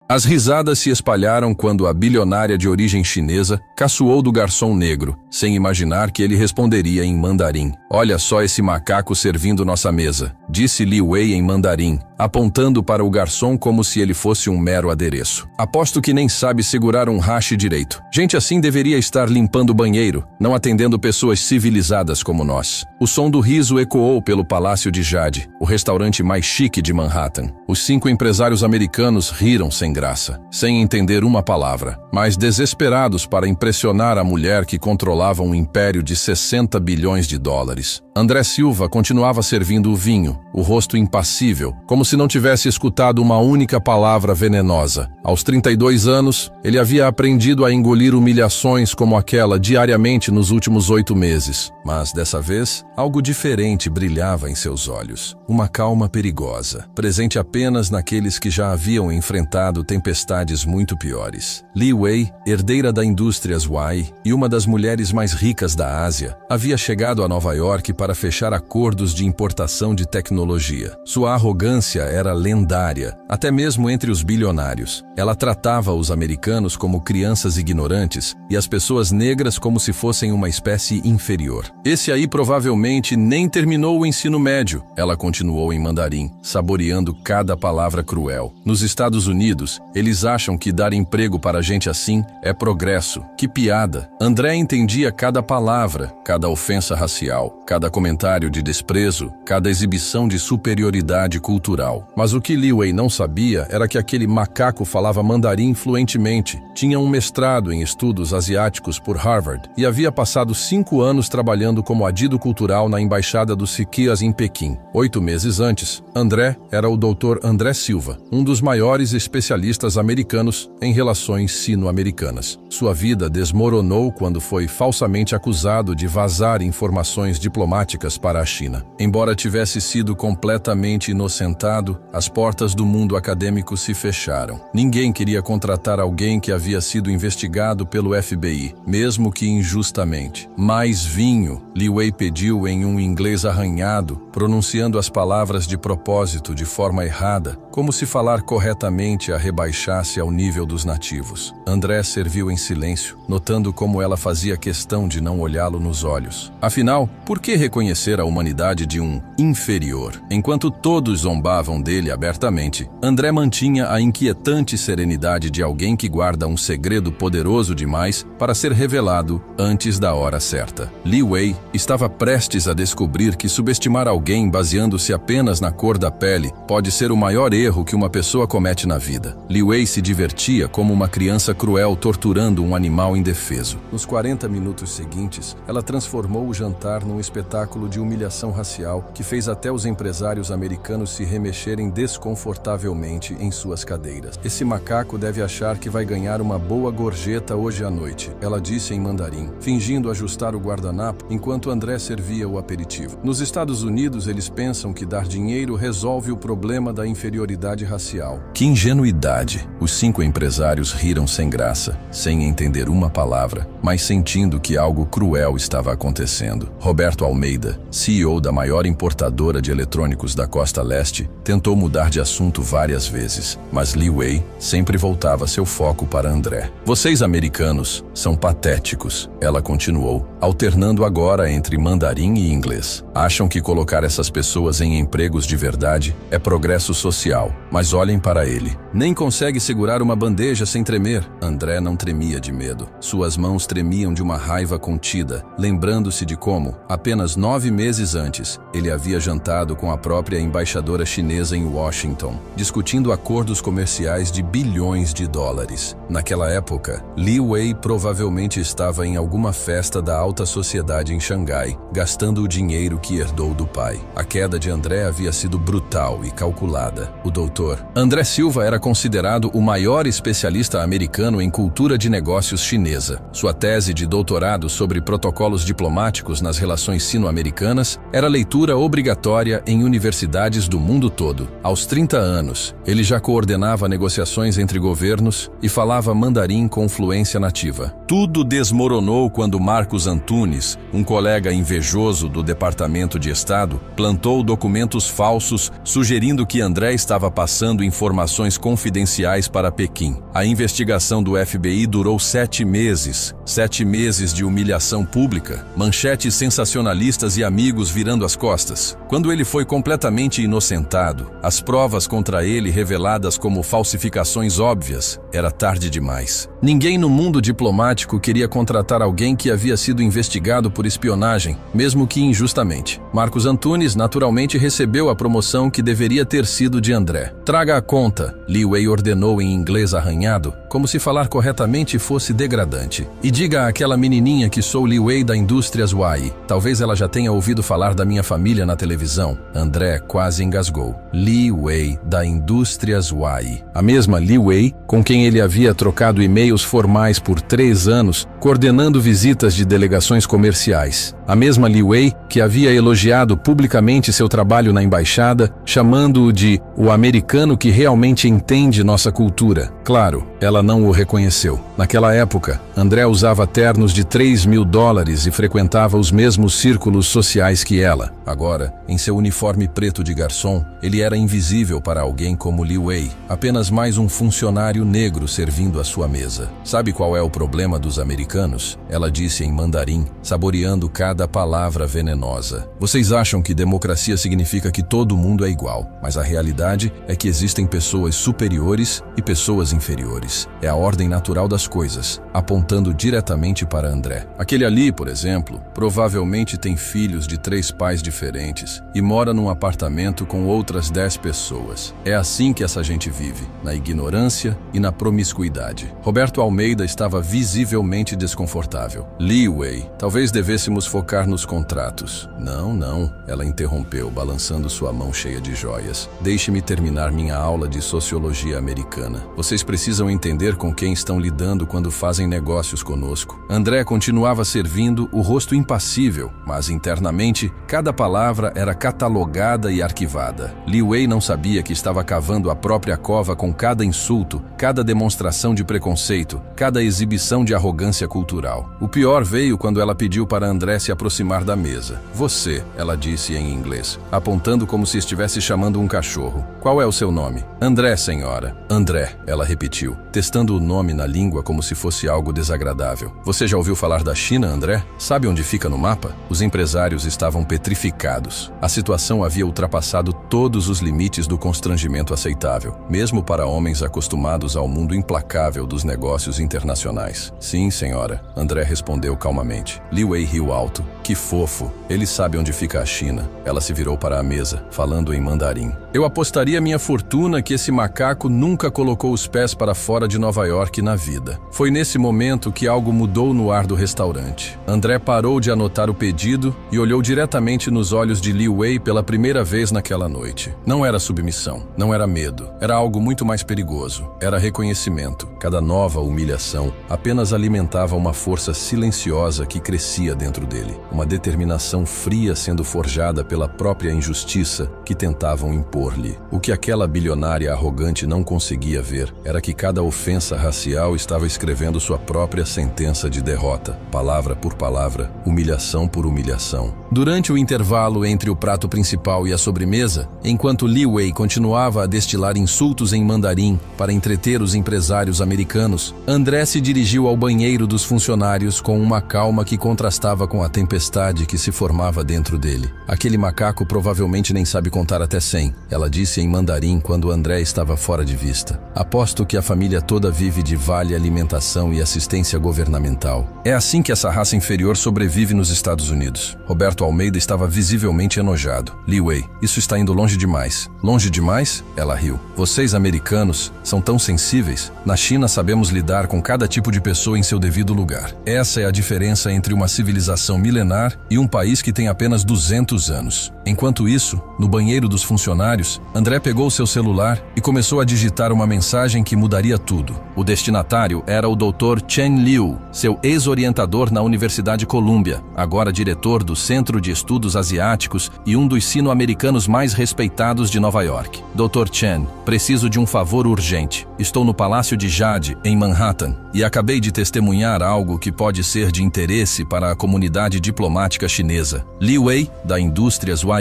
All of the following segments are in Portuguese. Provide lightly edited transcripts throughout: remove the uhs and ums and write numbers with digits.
As risadas se espalharam quando a bilionária de origem chinesa caçoou do garçom negro, sem imaginar que ele responderia em mandarim. "Olha só esse macaco servindo nossa mesa", disse Li Wei em mandarim, apontando para o garçom como se ele fosse um mero adereço. "Aposto que nem sabe segurar um hashi direito. Gente assim deveria estar limpando o banheiro, não atendendo pessoas civilizadas como nós." O som do riso ecoou pelo Palácio de Jade, o restaurante mais chique de Manhattan. Os 5 empresários americanos riram sem graça, sem entender uma palavra, mas desesperados para impressionar a mulher que controlava um império de 60 bilhões de dólares. André Silva continuava servindo o vinho, o rosto impassível, como se não tivesse escutado uma única palavra venenosa. Aos 32 anos, ele havia aprendido a engolir humilhações como aquela diariamente nos últimos 8 meses. Mas, dessa vez, algo diferente brilhava em seus olhos. Uma calma perigosa, presente apenas naqueles que já haviam enfrentado tempestades muito piores. Li Wei, herdeira da Indústrias Huai e uma das mulheres mais ricas da Ásia, havia chegado a Nova York para fechar acordos de importação de tecnologia. Sua arrogância era lendária, até mesmo entre os bilionários. Ela tratava os americanos como crianças ignorantes e as pessoas negras como se fossem uma espécie inferior. "Esse aí provavelmente nem terminou o ensino médio", ela continuou em mandarim, saboreando cada palavra cruel. "Nos Estados Unidos, eles acham que dar emprego para gente assim é progresso. Que piada!" André entendia cada palavra, cada ofensa racial, cada comentário de desprezo, cada exibição de superioridade cultural. Mas o que Li Wei não sabia era que aquele macaco falava mandarim fluentemente, tinha um mestrado em estudos asiáticos por Harvard e havia passado 5 anos trabalhando como adido cultural na embaixada dos Siquias em Pequim. 8 meses antes, André era o Dr. André Silva, um dos maiores especialistas americanos em relações sino-americanas. Sua vida desmoronou quando foi falsamente acusado de vazar informações diplomáticas para a China. Embora tivesse sido completamente inocentado, as portas do mundo acadêmico se fecharam. Ninguém queria contratar alguém que havia sido investigado pelo FBI, mesmo que injustamente. "Mais vinho", Li Wei pediu em um inglês arranhado, pronunciando as palavras de propósito de forma errada, como se falar corretamente a rebaixasse ao nível dos nativos. André serviu em silêncio, notando como ela fazia questão de não olhá-lo nos olhos. Afinal, por que reconhecer a humanidade de um inferior? Enquanto todos zombavam dele abertamente, André mantinha a inquietante serenidade de alguém que guarda um segredo poderoso demais para ser revelado antes da hora certa. Li Wei estava prestes a descobrir que subestimar alguém baseando-se apenas na cor da pele pode ser o maior erro que uma pessoa comete na vida. Li Wei se divertia como uma criança cruel torturando um animal indefeso. Nos 40 minutos seguintes, ela transformou o jantar num espetáculo de humilhação racial que fez até os empresários americanos se remexerem desconfortavelmente em suas cadeiras. "Esse macaco deve achar que vai ganhar uma boa gorjeta hoje à noite", ela disse em mandarim, fingindo ajustar o guardanapo enquanto André servia o aperitivo. "Nos Estados Unidos, eles pensam que dar dinheiro resolve o problema da inferioridade racial." Que ingenuidade! Os 5 empresários riram sem graça, sem entender uma palavra, mas sentindo que algo cruel estava acontecendo. Roberto Almeida, CEO da maior importadora de eletrônicos da Costa Leste, tentou mudar de assunto várias vezes, mas Li Wei sempre voltava seu foco para André. "Vocês americanos são patéticos", ela continuou, alternando agora entre mandarim e inglês. "Acham que colocar essas pessoas em empregos de verdade é progresso social, mas olhem para ele. Nem consegue segurar uma bandeja sem tremer." André não tremia de medo. Suas mãos tremiam de uma raiva contida, lembrando-se de como, apenas 9 meses antes, ele havia jantado com a própria embaixadora chinesa em Washington, discutindo acordos comerciais de bilhões de dólares. Naquela época, Li Wei provavelmente estava em alguma festa da alta sociedade em Xangai, gastando o dinheiro que herdou do pai. A queda de André havia sido brutal e calculada. O Dr. André Silva era considerado o maior especialista americano em cultura de negócios chinesa. Sua tese de doutorado sobre protocolos diplomáticos nas relações sino-americanas era leitura obrigatória em universidades do mundo todo. Aos 30 anos, ele já coordenava negociações entre governos e falava mandarim com fluência nativa. Tudo desmoronou quando Marcos Antunes, um colega invejoso do Departamento de Estado, plantou documentos falsos sugerindo que André estava passando informações confidenciais confidenciais para Pequim. A investigação do FBI durou 7 meses. 7 meses de humilhação pública, manchetes sensacionalistas e amigos virando as costas. Quando ele foi completamente inocentado, as provas contra ele reveladas como falsificações óbvias, era tarde demais. Ninguém no mundo diplomático queria contratar alguém que havia sido investigado por espionagem, mesmo que injustamente. Marcos Antunes naturalmente recebeu a promoção que deveria ter sido de André. Traga a conta, Li Wei ordenou em inglês arranhado, como se falar corretamente fosse degradante. E diga àquela menininha que sou Li Wei da Indústrias Wai. Talvez ela já tenha ouvido falar da minha família na televisão. André quase engasgou. Li Wei da Indústrias Wai. A mesma Li Wei com quem ele havia trocado e-mails formais por 3 anos, coordenando visitas de delegações comerciais. A mesma Li Wei que havia elogiado publicamente seu trabalho na embaixada, chamando-o de o americano que realmente entende nossa cultura. Claro, ela não o reconheceu. Naquela época, André usava ternos de $3.000 e frequentava os mesmos círculos sociais que ela. Agora, em seu uniforme preto de garçom, ele era invisível para alguém como Li Wei, apenas mais um funcionário negro servindo à sua mesa. Sabe qual é o problema dos americanos? Ela disse em mandarim, saboreando cada palavra venenosa. Vocês acham que democracia significa que todo mundo é igual, mas a realidade é que existem pessoas superiores e pessoas inferiores. É a ordem natural das coisas, apontando diretamente para André. Aquele ali, por exemplo, provavelmente tem filhos de 3 pais diferentes e mora num apartamento com outras 10 pessoas. É assim que essa gente vive, na ignorância e na promiscuidade. Roberto Almeida estava visivelmente desconfortável. Li Wei, talvez devêssemos focar nos contratos. Não, ela interrompeu, balançando sua mão cheia de joias. Deixe-me terminar minha aula de sociologia americana. Vocês precisam entender com quem estão lidando quando fazem negócios conosco. André continuava servindo, o rosto impassível, mas internamente, cada palavra era catalogada e arquivada. Li Wei não sabia que estava cavando a própria cova com cada insulto, cada demonstração de preconceito, cada exibição de arrogância cultural. O pior veio quando ela pediu para André se aproximar da mesa. Você, ela disse em inglês, apontando como se estivesse chamando um cachorro. Qual é o seu nome? André, senhora. André, ela repetiu, testando o nome na língua como se fosse algo desagradável. Você já ouviu falar da China, André? Sabe onde fica no mapa? Os empresários estavam petrificados. A situação havia ultrapassado todos os limites do constrangimento aceitável, mesmo para homens acostumados ao mundo implacável dos negócios internacionais. Sim, senhora, André respondeu calmamente. Li Wei riu alto. Que fofo. Ele sabe onde fica a China. Ela se virou para a mesa, falando em mandarim. Eu apostaria minha fortuna que esse macaco nunca colocou os pés para fora de Nova York na vida. Foi nesse momento que algo mudou no ar do restaurante. André parou de anotar o pedido e olhou diretamente nos olhos de Li Wei pela primeira vez naquela noite. Não era submissão, não era medo, era algo muito mais perigoso. Era reconhecimento. Cada nova humilhação apenas alimentava uma força silenciosa que crescia dentro dele. Uma determinação fria sendo forjada pela própria injustiça que tentavam impor-lhe. O que aquela bilionária arrogante não conseguia ver era que cada ofensa racial estava escrevendo sua própria sentença de derrota, palavra por palavra, humilhação por humilhação. Durante o intervalo entre o prato principal e a sobremesa, enquanto Li Wei continuava a destilar insultos em mandarim para entreter os empresários americanos, André se dirigiu ao banheiro dos funcionários com uma calma que contrastava com a tempestade que se formava dentro dele. Aquele macaco provavelmente nem sabe contar até 100, ela disse em mandarim quando André estava fora de vista. Aposto que a família toda vive de vale alimentação e assistência governamental. É assim que essa raça inferior sobrevive nos Estados Unidos. Roberto Almeida estava visivelmente enojado. Li Wei, isso está indo longe demais. Longe demais? Ela riu. Vocês, americanos, são tão sensíveis. Na China sabemos lidar com cada tipo de pessoa em seu devido lugar. Essa é a diferença entre uma civilização milenar e um país que tem apenas 200 anos. Enquanto isso, no banheiro dos funcionários, André pegou seu celular e começou a digitar uma mensagem que mudaria tudo. O destinatário era o Dr. Chen Liu, seu ex-orientador na Universidade Columbia, agora diretor do Centro de Estudos Asiáticos e um dos sino-americanos mais respeitados de Nova York. Dr. Chen, preciso de um favor urgente. Estou no Palácio de Jade, em Manhattan, e acabei de testemunhar algo que pode ser de interesse para a comunidade diplomática chinesa. Li Wei, da Indústrias Wai,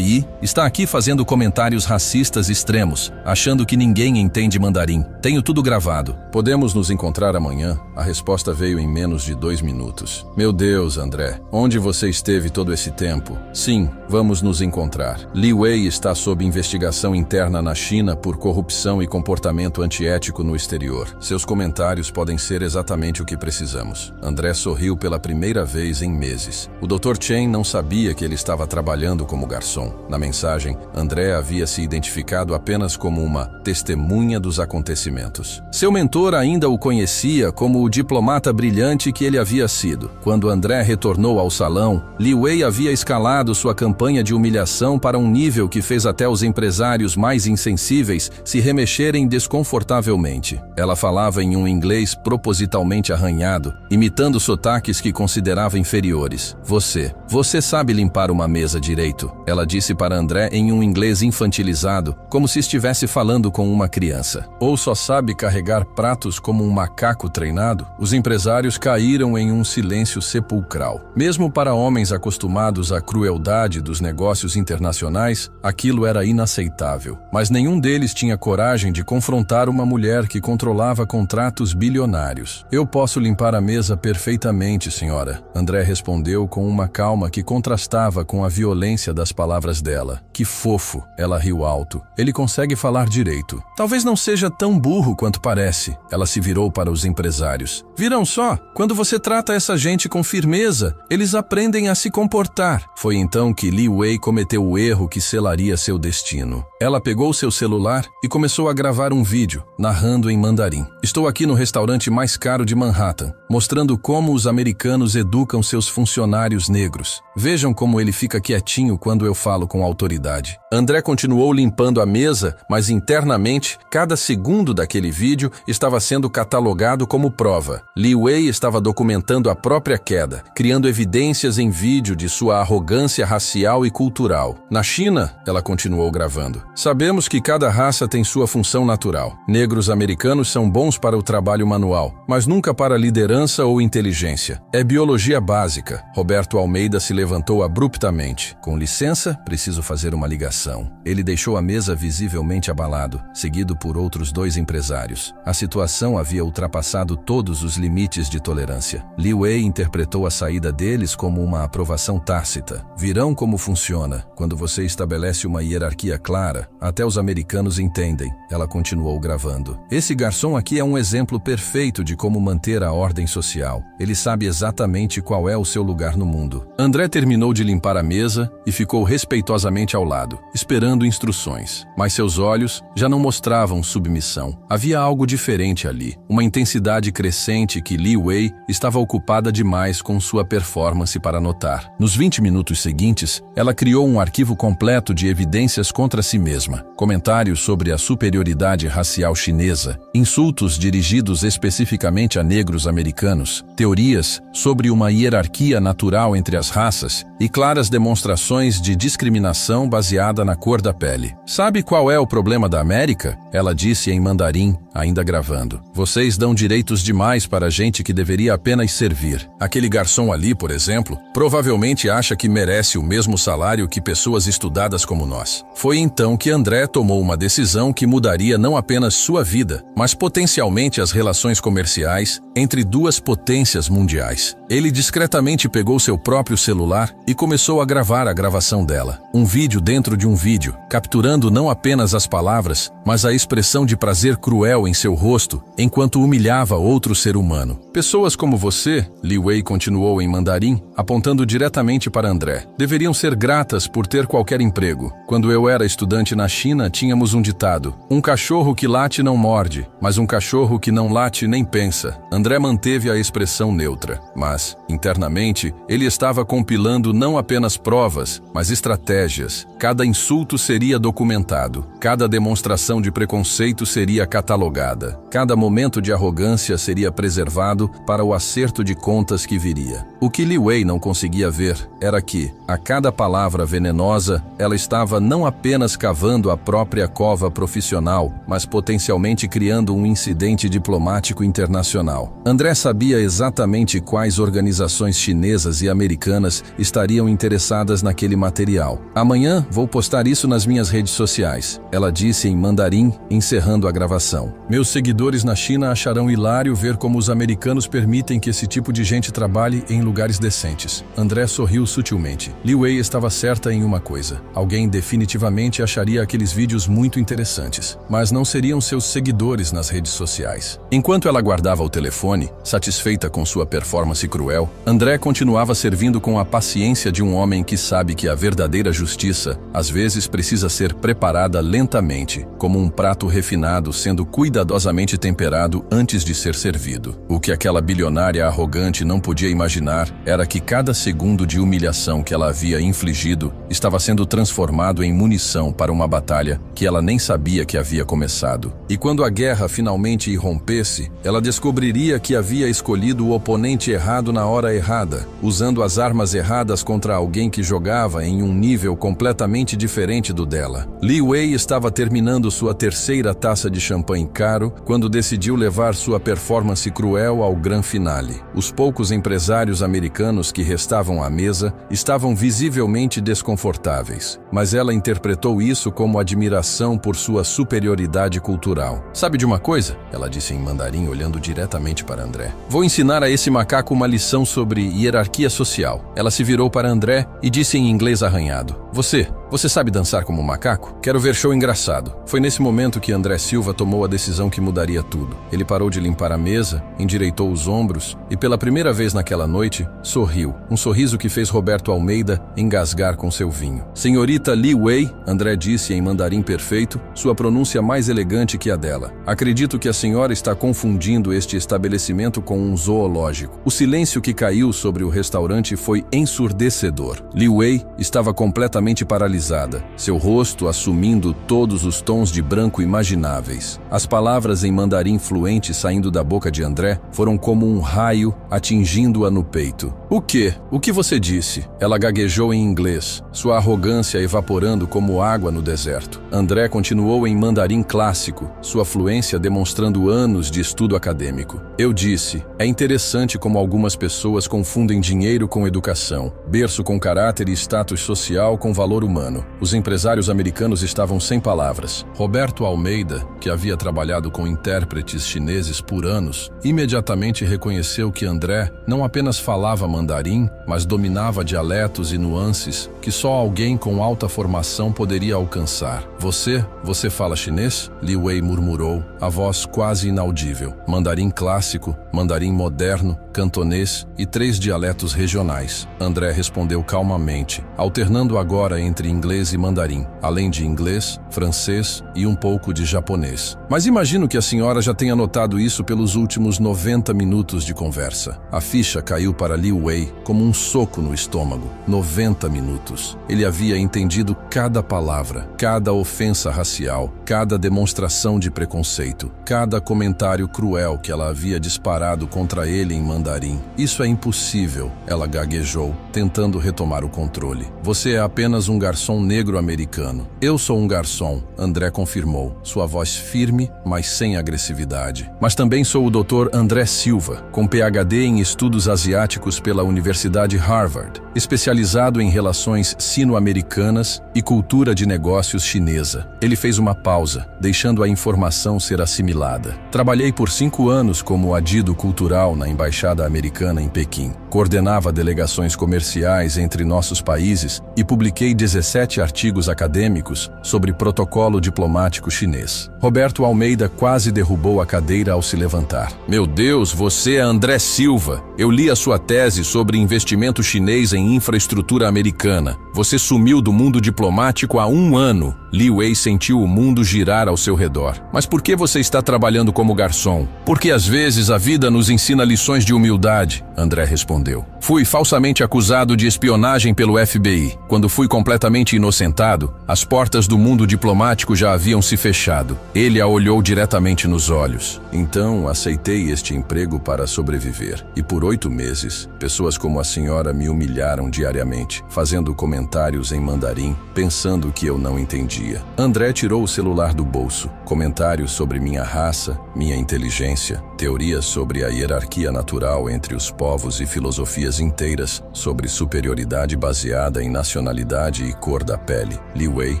está aqui fazendo comentários racistas racistas extremos, achando que ninguém entende mandarim. Tenho tudo gravado. Podemos nos encontrar amanhã? A resposta veio em menos de 2 minutos. Meu Deus, André, onde você esteve todo esse tempo? Sim, vamos nos encontrar. Li Wei está sob investigação interna na China por corrupção e comportamento antiético no exterior. Seus comentários podem ser exatamente o que precisamos. André sorriu pela primeira vez em meses. O Dr. Chen não sabia que ele estava trabalhando como garçom. Na mensagem, André havia se identificado apenas como uma testemunha dos acontecimentos. Seu mentor ainda o conhecia como o diplomata brilhante que ele havia sido. Quando André retornou ao salão, Li Wei havia escalado sua campanha de humilhação para um nível que fez até os empresários mais insensíveis se remexerem desconfortavelmente. Ela falava em um inglês propositalmente arranhado, imitando sotaques que considerava inferiores. Você sabe limpar uma mesa direito? Ela disse para André em um inglês infantilizado, como se estivesse falando com uma criança. Ou só sabe carregar pratos como um macaco treinado? Os empresários caíram em um silêncio sepulcral. Mesmo para homens acostumados à crueldade dos negócios internacionais, aquilo era inaceitável. Mas nenhum deles tinha coragem de confrontar uma mulher que controlava contratos bilionários. Eu posso limpar a mesa perfeitamente, senhora, André respondeu com uma calma que contrastava com a violência das palavras dela. Que fofo, ela riu alto. Ele consegue falar direito. Talvez não seja tão burro quanto parece. Ela se virou para os empresários. Viram só? Quando você trata essa gente com firmeza, eles aprendem a se comportar. Foi então que Li Wei cometeu o erro que selaria seu destino. Ela pegou seu celular e começou a gravar um vídeo, narrando em mandarim. Estou aqui no restaurante mais caro de Manhattan, mostrando como os americanos educam seus funcionários negros. Vejam como ele fica quietinho quando eu falo com autoridade. André continuou limpando a mesa, mas internamente, cada segundo daquele vídeo estava sendo catalogado como prova. Li Wei estava documentando a própria queda, criando evidências em vídeo de sua arrogância racial e cultural. Na China, ela continuou gravando. Sabemos que cada raça tem sua função natural. Negros americanos são bons para o trabalho manual, mas nunca para liderança ou inteligência. É biologia básica. Roberto Almeida se levantou abruptamente. Com licença, preciso fazer uma ligação. Ele deixou a mesa visivelmente abalado, seguido por outros 2 empresários. A situação havia ultrapassado todos os limites de tolerância. Li Wei interpretou a saída deles como uma aprovação tácita. Virão como funciona. Quando você estabelece uma hierarquia clara, até os americanos entendem. Ela continuou gravando. Esse garçom aqui é um exemplo perfeito de como manter a ordem social. Ele sabe exatamente qual é o seu lugar no mundo. André terminou de limpar a mesa e ficou respeitosamente ao lado, esperando instruções. Mas seus olhos já não mostravam submissão. Havia algo diferente ali, uma intensidade crescente que Li Wei estava ocupada demais com sua performance para notar. Nos 20 minutos seguintes, ela criou um arquivo completo de evidências contra si mesma, comentários sobre a superioridade racial chinesa, insultos dirigidos especificamente a negros americanos, teorias sobre uma hierarquia natural entre as raças e claras demonstrações de discriminação baseada na cor da pele. Sabe qual é o problema da América? Ela disse em mandarim, ainda gravando. Vocês dão direitos demais para gente que deveria apenas servir. Aquele garçom ali, por exemplo, provavelmente acha que merece o mesmo salário que pessoas estudadas como nós. Foi então que André tomou uma decisão que mudaria não apenas sua vida, mas potencialmente as relações comerciais entre 2 potências mundiais. Ele discretamente pegou seu próprio celular e começou a gravar a gravação dela. Um vídeo dentro de um vídeo, capturando não apenas as palavras, mas a expressão de prazer cruel em seu rosto, enquanto humilhava outro ser humano. Pessoas como você, Li Wei continuou em mandarim, apontando diretamente para André, deveriam ser gratas por ter qualquer emprego. Quando eu era estudante na China, tínhamos um ditado: um cachorro que late não morde, mas um cachorro que não late nem pensa. André manteve a expressão neutra, mas, internamente, ele estava compilando não apenas provas, mas estratégias. Cada insulto seria documentado, cada demonstração de preconceito seria catalogada, cada momento de arrogância seria preservado preparado para o acerto de contas que viria. O que Li Wei não conseguia ver era que, a cada palavra venenosa, ela estava não apenas cavando a própria cova profissional, mas potencialmente criando um incidente diplomático internacional. André sabia exatamente quais organizações chinesas e americanas estariam interessadas naquele material. Amanhã vou postar isso nas minhas redes sociais, ela disse em mandarim, encerrando a gravação. Meus seguidores na China acharão hilário ver como os americanos permitem que esse tipo de gente trabalhe em lugares decentes. André sorriu sutilmente. Li Wei estava certa em uma coisa. Alguém definitivamente acharia aqueles vídeos muito interessantes, mas não seriam seus seguidores nas redes sociais. Enquanto ela guardava o telefone, satisfeita com sua performance cruel, André continuava servindo com a paciência de um homem que sabe que a verdadeira justiça, às vezes, precisa ser preparada lentamente, como um prato refinado sendo cuidadosamente temperado antes de ser servido. O que aquela bilionária arrogante não podia imaginar era que cada segundo de humilhação que ela havia infligido estava sendo transformado em munição para uma batalha que ela nem sabia que havia começado. E quando a guerra finalmente irrompesse, ela descobriria que havia escolhido o oponente errado na hora errada, usando as armas erradas contra alguém que jogava em um nível completamente diferente do dela. Li Wei estava terminando sua terceira taça de champanhe caro quando decidiu levar sua performance cruel ao grande finale. Os poucos empresários americanos que restavam à mesa estavam visivelmente desconfortáveis, mas ela interpretou isso como admiração por sua superioridade cultural. Sabe de uma coisa? Ela disse em mandarim, olhando diretamente para André. Vou ensinar a esse macaco uma lição sobre hierarquia social. Ela se virou para André e disse em inglês arranhado. Você sabe dançar como um macaco? Quero ver show engraçado. Foi nesse momento que André Silva tomou a decisão que mudaria tudo. Ele parou de limpar a mesa, endireitou os ombros e, pela primeira vez naquela noite, sorriu. Um sorriso que fez Roberto Almeida engasgar com seu vinho. Senhorita Li Wei, André disse em mandarim perfeito, sua pronúncia mais elegante que a dela. Acredito que a senhora está confundindo este estabelecimento com um zoológico. O silêncio que caiu sobre o restaurante foi ensurdecedor. Li Wei estava completamente paralisada, seu rosto assumindo todos os tons de branco imagináveis. As palavras em mandarim fluente saindo da boca de André foram como um raio atingindo-a no peito. O quê? O que você disse? Ela gaguejou em inglês, sua arrogância evaporando como água no deserto. André continuou em mandarim clássico, sua fluência demonstrando anos de estudo acadêmico. Eu disse, é interessante como algumas pessoas confundem dinheiro com educação, berço com caráter e status social com valor humano. Os empresários americanos estavam sem palavras. Roberto Almeida, que havia trabalhado com intérpretes chineses por anos, imediatamente reconheceu que André não apenas falava mandarim, mas dominava dialetos e nuances que só alguém com alta formação poderia alcançar. Você fala chinês? Li Wei murmurou, a voz quase inaudível. Mandarim clássico, mandarim moderno, cantonês e 3 dialetos regionais. André respondeu calmamente, alternando agora entre inglês e mandarim, além de inglês, francês e um pouco de japonês. Mas imagino que a senhora já tenha notado isso pelos últimos 90 minutos de conversa. A ficha caiu para Li Wei como um soco no estômago. 90 minutos. Ele havia entendido cada palavra, cada ofensa racial, cada demonstração de preconceito, cada comentário cruel que ela havia disparado contra ele em mandarim. Isso é impossível, ela gaguejou, tentando retomar o controle. Você é apenas um garçom negro americano. Eu sou um garçom, André confirmou, sua voz firme, mas sem agressividade. Mas também sou o Dr. André Silva, com PhD em estudos asiáticos pela Universidade Harvard, especializado em relações sino-americanas e cultura de negócios chinesa. Ele fez uma pausa, deixando a informação ser assimilada. Trabalhei por 5 anos como adido cultural na Embaixada Americana em Pequim. Coordenava delegações comerciais entre nossos países e publiquei 17 artigos acadêmicos sobre protocolo diplomático chinês. Roberto Almeida quase derrubou a cadeira ao se levantar. Meu Deus, você é André Silva. Eu li a sua tese sobre investimento chinês em infraestrutura americana. Você sumiu do mundo diplomático há 1 ano. Li Wei sentiu o mundo girar ao seu redor. Mas por que você está trabalhando como garçom? Porque às vezes a vida nos ensina lições de humildade, André respondeu. Fui falsamente acusado de espionagem pelo FBI. Quando fui fui completamente inocentado, as portas do mundo diplomático já haviam se fechado. Ele a olhou diretamente nos olhos. Então, aceitei este emprego para sobreviver. E por 8 meses, pessoas como a senhora me humilharam diariamente, fazendo comentários em mandarim, pensando que eu não entendia. André tirou o celular do bolso. Comentários sobre minha raça, minha inteligência, teorias sobre a hierarquia natural entre os povos e filosofias inteiras sobre superioridade baseada em nacionalidade e cor da pele. Li Wei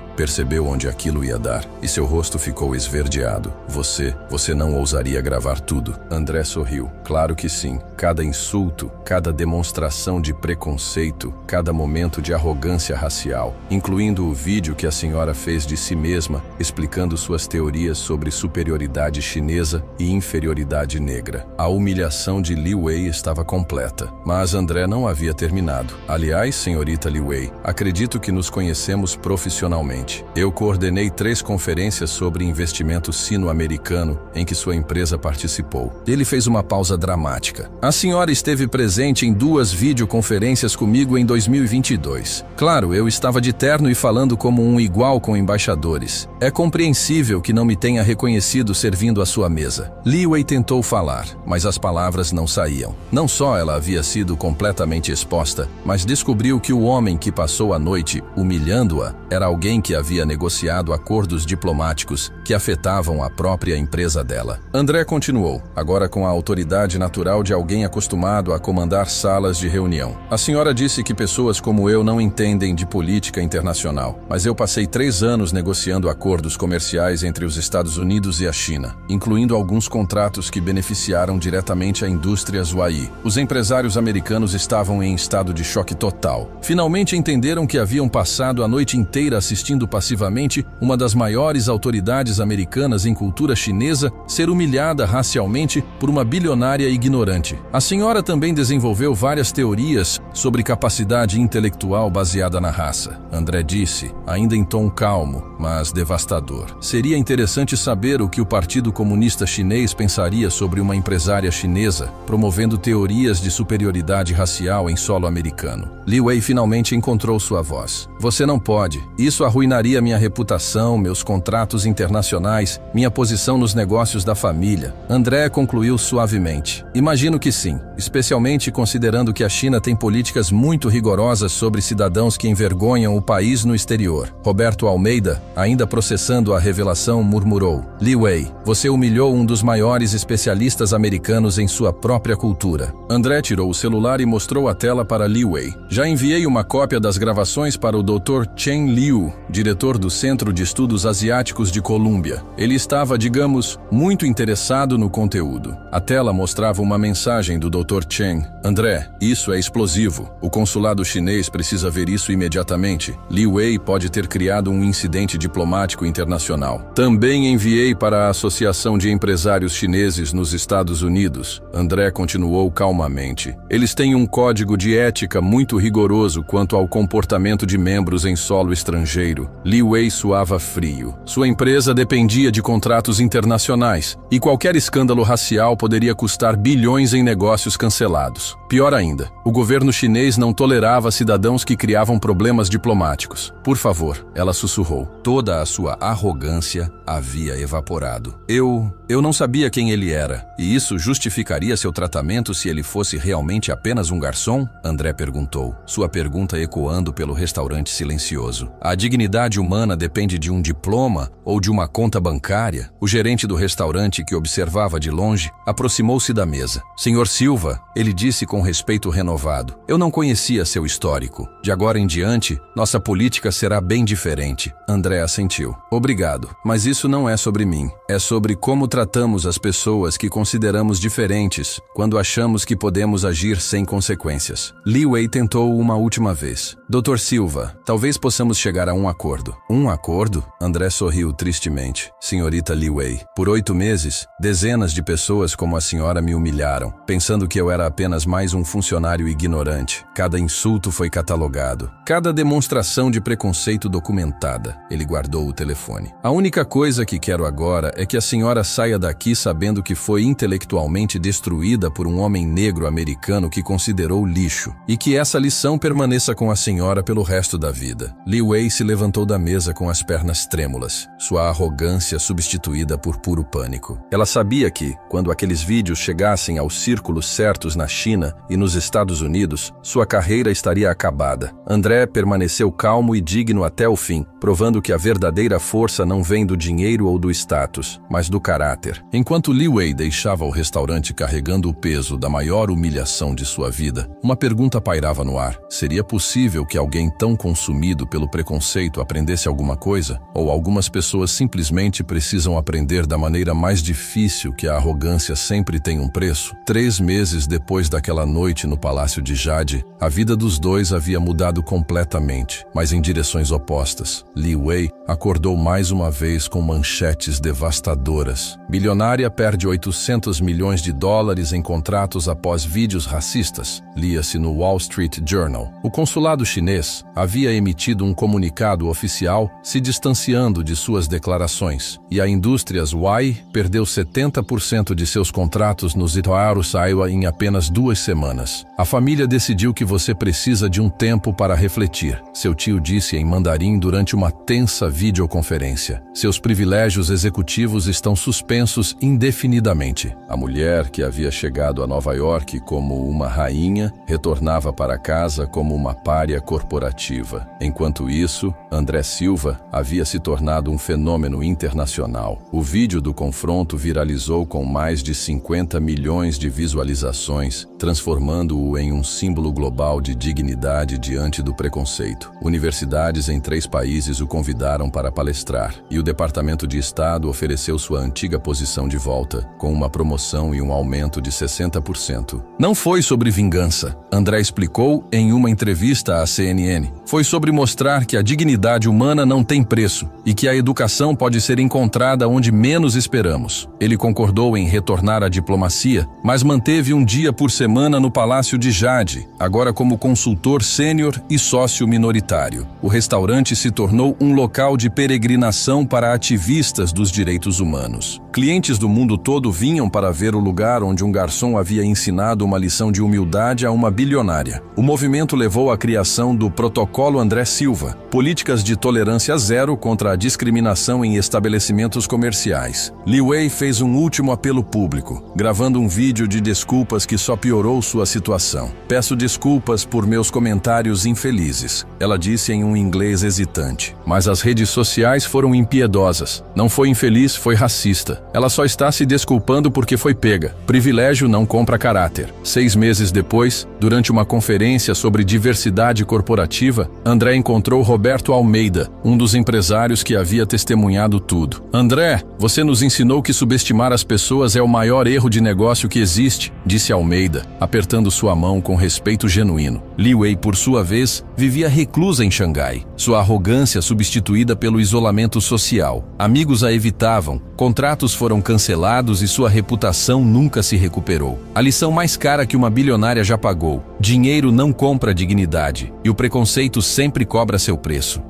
percebeu onde aquilo ia dar e seu rosto ficou esverdeado. Você não ousaria gravar tudo? André sorriu. Claro que sim. Cada insulto, cada demonstração de preconceito, cada momento de arrogância racial, incluindo o vídeo que a senhora fez de si mesma, explicando suas teorias sobre superioridade chinesa e inferioridade negra. A humilhação de Li Wei estava completa, mas André não havia terminado. Aliás, senhorita Li Wei, acredito que nos conhecemos profissionalmente. Eu coordenei 3 conferências sobre investimento sino-americano em que sua empresa participou. Ele fez uma pausa dramática. A senhora esteve presente em 2 videoconferências comigo em 2022. Claro, eu estava de terno e falando como um igual com embaixadores. É compreensível que não me tenha reconhecido servindo à sua mesa. Li Wei tentou falar, mas as palavras não saíam. Não só ela havia sido completamente exposta, mas descobriu que o homem que passou a noite humilhando-a era alguém que havia negociado acordos diplomáticos que afetavam a própria empresa dela. André continuou, agora com a autoridade natural de alguém acostumado a comandar salas de reunião. A senhora disse que pessoas como eu não entendem de política internacional, mas eu passei 3 anos negociando acordos comerciais entre os Estados Unidos e a China, incluindo alguns contratos que beneficiaram diretamente a indústria Huai. Os empresários americanos estavam em estado de choque total. Finalmente entenderam que haviam passado a noite inteira assistindo passivamente uma das maiores autoridades americanas em cultura chinesa ser humilhada racialmente por uma bilionária ignorante. A senhora também desenvolveu várias teorias sobre capacidade intelectual baseada na raça. André disse, ainda em tom calmo, mas devastador. Seria interessante saber o que o Partido Comunista Chinês pensaria sobre uma empresária chinesa promovendo teorias de superioridade racial em solo americano. Li Wei finalmente encontrou sua voz. Você não pode. Isso arruinaria minha reputação, meus contratos internacionais, minha posição nos negócios da família. André concluiu suavemente. Imagino que sim, especialmente considerando que a China tem políticas muito rigorosas sobre cidadãos que envergonham o país no exterior. Roberto Almeida, ainda processando a revelação, murmurou. Li Wei, você humilhou um dos maiores especialistas americanos em sua própria cultura. André tirou o celular e mostrou a tela para Li Wei. Já enviei uma cópia das gravações para o Dr. Chen Liu, diretor do Centro de Estudos Asiáticos de Colômbia. Ele estava, digamos, muito interessado no conteúdo. A tela mostrava uma mensagem do Dr. Chen. André, isso é explosivo. O consulado chinês precisa ver isso imediatamente. Li Wei pode ter criado um incidente diplomático internacional. Também enviei para a Associação de Empresários Chineses nos Estados Unidos. André continuou calmamente. Eles têm um código de ética muito rigoroso quanto ao comportamento de membros em solo estrangeiro. Li Wei suava frio. Sua empresa dependia de contratos internacionais e qualquer escândalo racial poderia custar bilhões em negócios cancelados. Pior ainda, o governo chinês não tolerava cidadãos que criavam problemas diplomáticos. Por favor, ela sussurrou. Toda a sua arrogância havia evaporado. Eu não sabia quem ele era, e isso justificaria seu tratamento se ele fosse realmente apenas um garçom? André perguntou, sua pergunta ecoando pelo restaurante silencioso. A dignidade humana depende de um diploma ou de uma conta bancária? O gerente do restaurante, que observava de longe, aproximou-se da mesa. Senhor Silva, ele disse com respeito renovado, eu não conhecia seu histórico. De agora em diante, nossa política será bem diferente. André assentiu. Obrigado, mas isso não é sobre mim. É sobre como tratamos as pessoas que consideramos diferentes quando achamos que podemos agir sem consequências. Li Wei tentou uma última vez. Dr. Silva, talvez possamos chegar a um acordo. Um acordo? André sorriu tristemente. Senhorita Li Wei, por 8 meses, dezenas de pessoas como a senhora me humilharam, pensando que eu era apenas mais um funcionário ignorante. Cada insulto foi catalogado. Cada demonstração de preconceito documentada. Ele guardou o telefone. A única coisa que quero agora é que a senhora saia daqui sabendo que foi intelectualmente destruída por um homem negro americano que considerou lixo, e que essa lição permaneça com a senhora senhora pelo resto da vida. Li Wei se levantou da mesa com as pernas trêmulas, sua arrogância substituída por puro pânico. Ela sabia que, quando aqueles vídeos chegassem aos círculos certos na China e nos Estados Unidos, sua carreira estaria acabada. André permaneceu calmo e digno até o fim, provando que a verdadeira força não vem do dinheiro ou do status, mas do caráter. Enquanto Li Wei deixava o restaurante carregando o peso da maior humilhação de sua vida, uma pergunta pairava no ar. Seria possível que alguém tão consumido pelo preconceito aprendesse alguma coisa? Ou algumas pessoas simplesmente precisam aprender da maneira mais difícil, que a arrogância sempre tem um preço? 3 meses depois daquela noite no Palácio de Jade, a vida dos dois havia mudado completamente, mas em direções opostas. Li Wei acordou mais uma vez com manchetes devastadoras. Bilionária perde 800 milhões de dólares em contratos após vídeos racistas, lia-se no Wall Street Journal. O consulado chinês havia emitido um comunicado oficial se distanciando de suas declarações, e a Indústrias Y perdeu 70% de seus contratos no Zitoaru Saiwa em apenas 2 semanas. A família decidiu que você precisa de um tempo para refletir, seu tio disse em mandarim durante uma tensa videoconferência. Seus privilégios executivos estão suspensos indefinidamente. A mulher, que havia chegado a Nova York como uma rainha, retornava para casa como uma pária corporativa. Enquanto isso, André Silva havia se tornado um fenômeno internacional. O vídeo do confronto viralizou com mais de 50 milhões de visualizações, transformando-o em um símbolo global de dignidade diante do preconceito. Universidades em 3 países o convidaram para palestrar, e o Departamento de Estado ofereceu sua antiga posição de volta, com uma promoção e um aumento de 60%. Não foi sobre vingança, André explicou em uma entrevista à CNN. Foi sobre mostrar que a dignidade humana não tem preço e que a educação pode ser encontrada onde menos esperamos. Ele concordou em retornar à diplomacia, mas manteve um dia por semana no Palácio de Jade, agora como consultor sênior e sócio minoritário. O restaurante se tornou um local de peregrinação para ativistas dos direitos humanos. Clientes do mundo todo vinham para ver o lugar onde um garçom havia ensinado uma lição de humildade a uma bilionária. O movimento levou à criação do Protocolo André Silva, políticas de tolerância zero contra a discriminação em estabelecimentos comerciais. Li Wei fez um último apelo público, gravando um vídeo de desculpas que só piorou sua situação. Peço desculpas por meus comentários infelizes, ela disse em um inglês hesitante. Mas as redes sociais foram impiedosas. Não foi infeliz, foi racista. Ela só está se desculpando porque foi pega. Privilégio não compra caráter. 6 meses depois, durante uma conferência sobre diversidade corporativa, André encontrou Roberto Almeida, um dos empresários que havia testemunhado tudo. André, você nos ensinou que subestimar as pessoas é o maior erro de negócio que existe, disse Almeida, apertando sua mão com respeito genuíno. Li Wei, por sua vez, vivia reclusa em Xangai, sua arrogância substituída pelo isolamento social. Amigos a evitavam, contratos foram cancelados e sua reputação nunca se recuperou. A lição mais cara que uma bilionária já pagou: dinheiro não compra dignidade, e o preconceito sempre cobra seu preço.